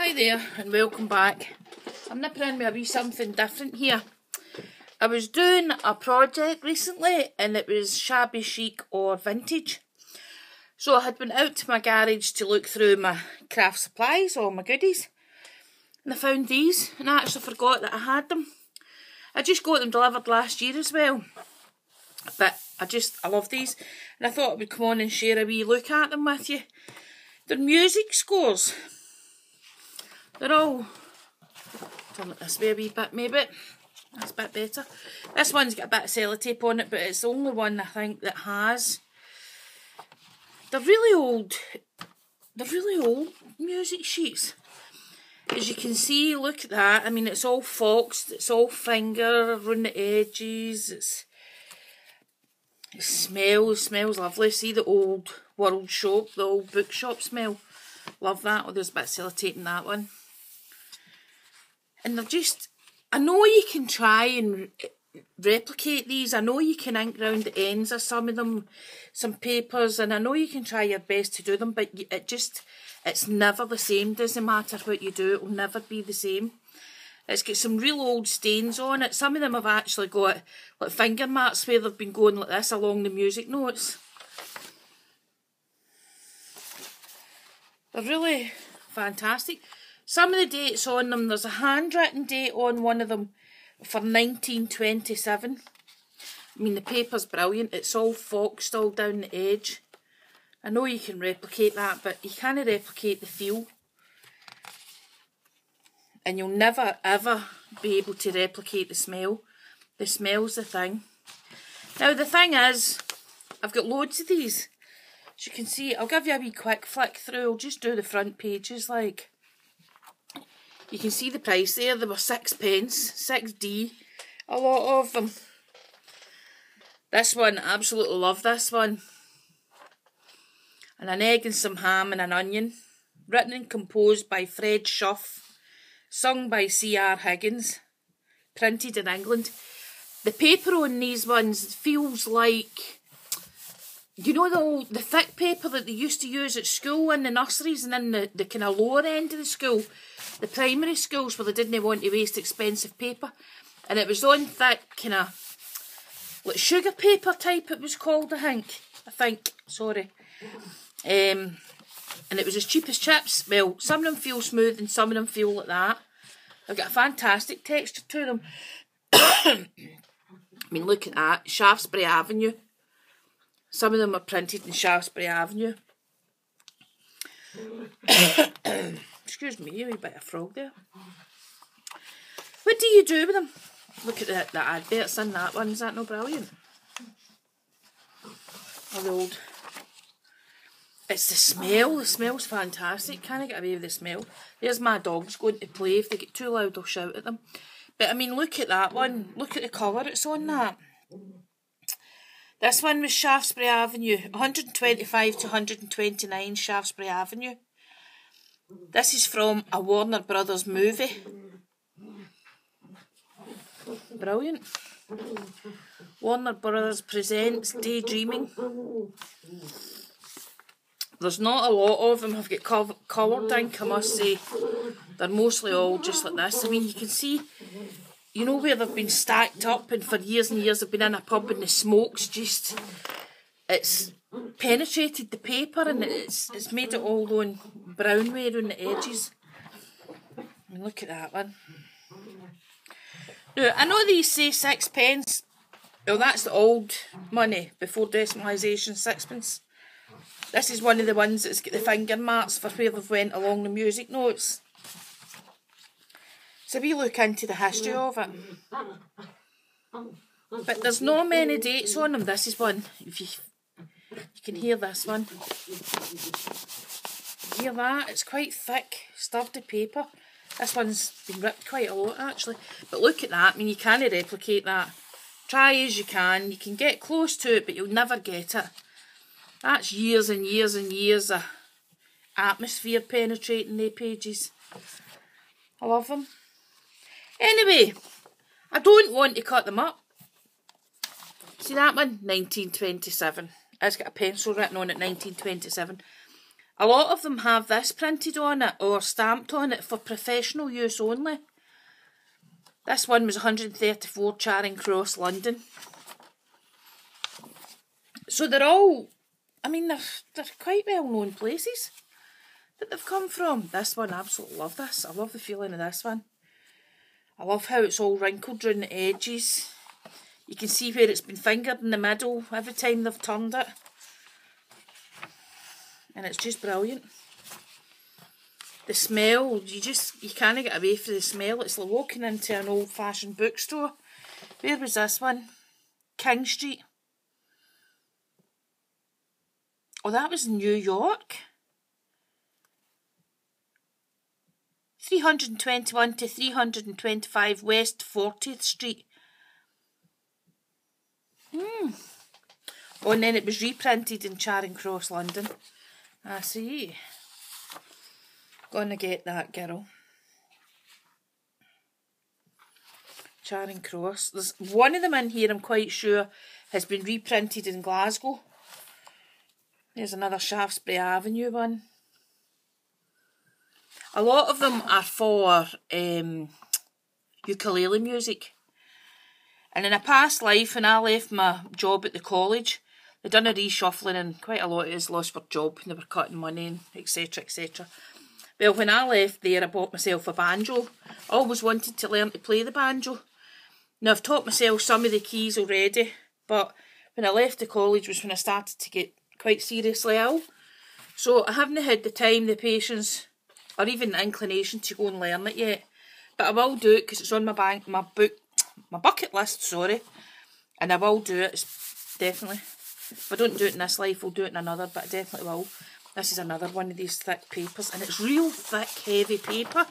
Hi there and welcome back. I'm nipping in with a wee something different here. I was doing a project recently and it was shabby chic or vintage. So I had been out to my garage to look through my craft supplies, all my goodies. And I found these and I actually forgot that I had them. I just got them delivered last year as well. But I love these and I thought I would come on and share a wee look at them with you. They're music scores. They're all, turn it this way a wee bit maybe, that's a bit better. This one's got a bit of sellotape on it, but it's the only one I think that has. They're really old music sheets. As you can see, look at that, I mean it's all foxed, it's all finger around the edges, it smells lovely. See the old world shop, the old bookshop smell. Love that. Oh, there's a bit of sellotape in that one. And they're just, I know you can try and replicate these. I know you can ink round the ends of some of them, some papers, and I know you can try your best to do them, but it's never the same. Doesn't matter what you do, it will never be the same. It's got some real old stains on it. Some of them have actually got like finger marks where they've been going like this along the music notes. They're really fantastic. Some of the dates on them, there's a handwritten date on one of them for 1927. I mean, the paper's brilliant. It's all foxed all down the edge. I know you can replicate that, but you can't replicate the feel. And you'll never, ever be able to replicate the smell. The smell's the thing. Now, the thing is, I've got loads of these. As you can see, I'll give you a wee quick flick through. I'll just do the front pages, like. You can see the price there. They were 6p, 6d. A lot of them. This one, I absolutely love this one. And an egg and some ham and an onion. Written and composed by Fred Schuff. Sung by C.R. Higgins. Printed in England. The paper on these ones feels like, you know, the thick paper that they used to use at school in the nurseries and in the kind of lower end of the school, the primary schools where they didn't want to waste expensive paper. And it was on thick kind of like sugar paper type it was called, I think, sorry. And it was as cheap as chips. Well, some of them feel smooth and some of them feel like that. They've got a fantastic texture to them. I mean, look at that. Shaftesbury Avenue. Some of them are printed in Shaftesbury Avenue. Excuse me, a wee bit of frog there. What do you do with them? Look at the adverts in that one. Is that no brilliant? Oh, the old. It's the smell. The smell's fantastic. Can't get away with the smell. There's my dogs going to play. If they get too loud, I'll shout at them. But I mean, look at that one. Look at the colour it's on that. This one was Shaftesbury Avenue. 125 to 129 Shaftesbury Avenue. This is from a Warner Brothers movie. Brilliant. Warner Brothers presents Daydreaming. There's not a lot of them have got coloured ink, I must say. They're mostly all just like this. I mean, you can see, you know where they've been stacked up and for years and years they've been in a pub and the smoke's just, it's penetrated the paper and it's made it all going brown way around the edges. I mean, look at that one. Now, I know these say 6p. Well, that's the old money before decimalisation, 6p. This is one of the ones that's got the finger marks for where they've went along the music notes. So we look into the history of it. But there's not many dates on them. This is one. If you can hear this one. Hear that? It's quite thick, sturdy paper. This one's been ripped quite a lot actually. But look at that. I mean, you can't replicate that. Try as you can. You can get close to it, but you'll never get it. That's years and years and years of atmosphere penetrating the pages. I love them. Anyway, I don't want to cut them up. See that one? 1927. It's got a pencil written on it, 1927. A lot of them have this printed on it or stamped on it for professional use only. This one was 134 Charing Cross, London. So they're all, I mean, they're quite well known places that they've come from. This one, I absolutely love this. I love the feeling of this one. I love how it's all wrinkled around the edges. You can see where it's been fingered in the middle every time they've turned it. And it's just brilliant. The smell, you can't get away from the smell. It's like walking into an old-fashioned bookstore. Where was this one? King Street. Oh, that was New York. 321 to 325 West 40th Street. Oh, and then it was reprinted in Charing Cross, London. I see. Gonna get that, girl. Charing Cross. There's one of them in here, I'm quite sure, has been reprinted in Glasgow. There's another Shaftesbury Avenue one. A lot of them are for ukulele music. And in a past life, when I left my job at the college, they done a reshuffling and quite a lot of us lost their job and they were cutting money and etc, etc. Well, when I left there, I bought myself a banjo. I always wanted to learn to play the banjo. Now, I've taught myself some of the keys already, but when I left the college was when I started to get quite seriously ill. So I haven't had the time, the patience, or even the inclination to go and learn it yet. But I will do it because it's on my bucket list, sorry. And I will do it, it's definitely. If I don't do it in this life, I'll do it in another, but I definitely will. This is another one of these thick papers, and it's real thick, heavy paper.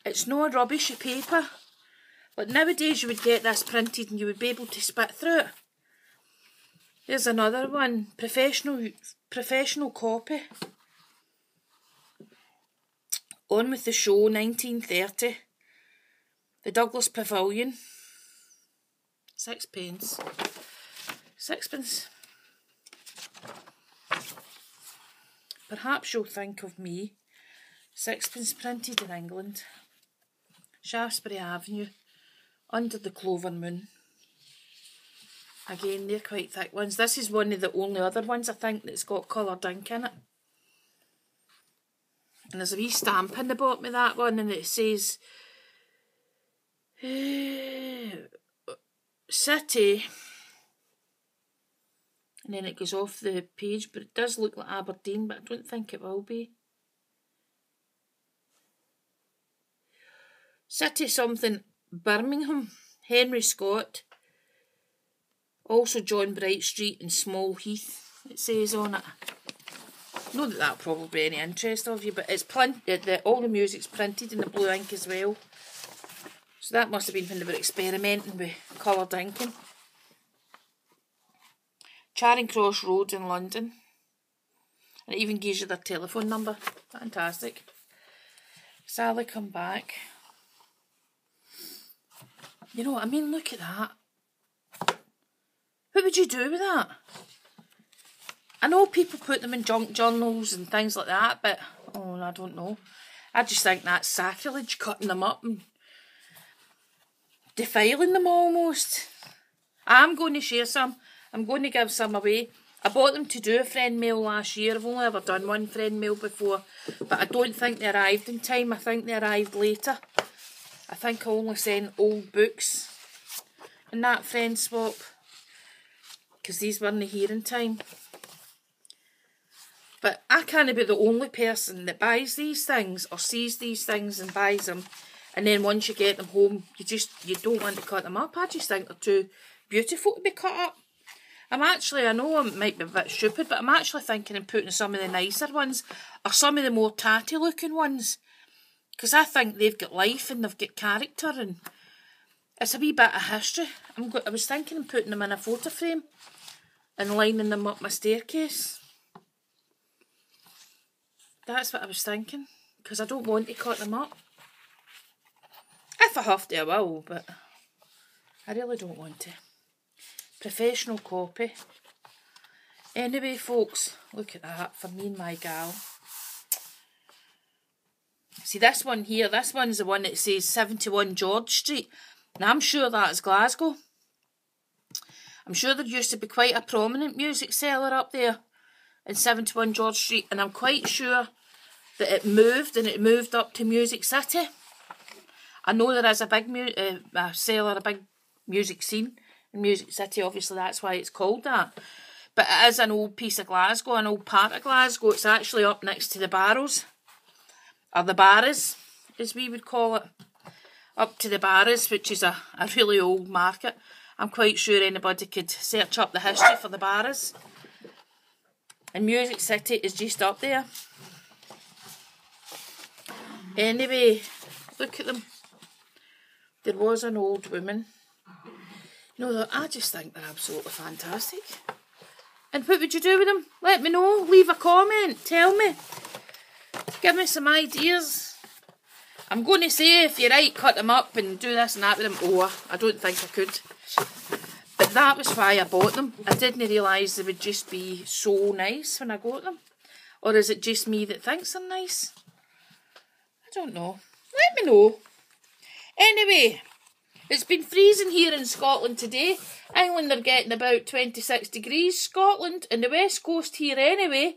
It's no rubbishy paper. Like nowadays you would get this printed and you would be able to spit through it. There's another one, professional copy. On with the Show, 1930. The Douglas Pavilion. Sixpence. Perhaps you'll think of me. Sixpence printed in England. Shaftesbury Avenue. Under the Clover Moon. Again, they're quite thick ones. This is one of the only other ones, I think, that's got coloured ink in it. And there's a wee stamp in the bottom of that one, and it says City. And then it goes off the page, but it does look like Aberdeen, but I don't think it will be. City something, Birmingham, Henry Scott. Also John Bright Street and Small Heath, it says on it. Not that that'll probably be any interest of you, but it's all the music's printed in the blue ink as well. So that must have been when they were experimenting with coloured inking. Charing Cross Road in London. And it even gives you their telephone number. Fantastic. Sally, come back. You know what I mean? Look at that. What would you do with that? I know people put them in junk journals and things like that, but oh, I don't know. I just think that's sacrilege, cutting them up and defiling them almost. I'm going to share some. I'm going to give some away. I bought them to do a friend mail last year. I've only ever done one friend mail before, but I don't think they arrived in time. I think they arrived later. I think I only sent old books in that friend swap because these weren't here in time. But I can't be the only person that buys these things or sees these things and buys them, and then once you get them home, you don't want to cut them up. I just think they're too beautiful to be cut up. I know I might be a bit stupid, but I'm actually thinking of putting some of the nicer ones or some of the more tatty looking ones, because I think they've got life and they've got character and it's a wee bit of history. I was thinking of putting them in a photo frame and lining them up my staircase. That's what I was thinking, because I don't want to cut them up. If I have to, I will, but I really don't want to. Professional copy. Anyway, folks, look at that for me and my gal. See this one here, this one's the one that says 71 George Street. And I'm sure that's Glasgow. I'm sure there used to be quite a prominent music seller up there in 71 George Street. And I'm quite sure that it moved, and it moved up to Music City. I know there is a big seller, a big music scene in Music City. Obviously that's why it's called that. But it is an old piece of Glasgow, an old part of Glasgow. It's actually up next to the Barrows. Or the Barras, as we would call it. Up to the Barras, which is a really old market. I'm quite sure anybody could search up the history for the Barras. And Music City is just up there. Anyway, look at them. There was an old woman. You know, I just think they're absolutely fantastic. And what would you do with them? Let me know. Leave a comment. Tell me. Give me some ideas. I'm going to say, if you're right, cut them up and do this and that with them. Oh, I don't think I could. But that was why I bought them. I didn't realise they would just be so nice when I got them. Or is it just me that thinks they're nice? I don't know. Let me know. Anyway, it's been freezing here in Scotland today. England are getting about 26 degrees. Scotland and the west coast here anyway,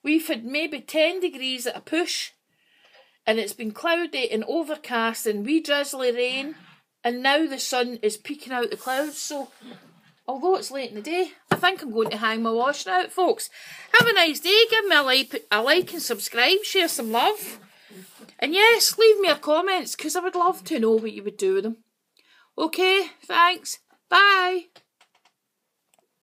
we've had maybe 10 degrees at a push. And it's been cloudy and overcast and wee drizzly rain. And now the sun is peeking out the clouds. So, although it's late in the day, I think I'm going to hang my washing out, folks. Have a nice day. Give me a like and subscribe. Share some love. And yes, leave me a comment, because I would love to know what you would do with them. Okay, thanks. Bye.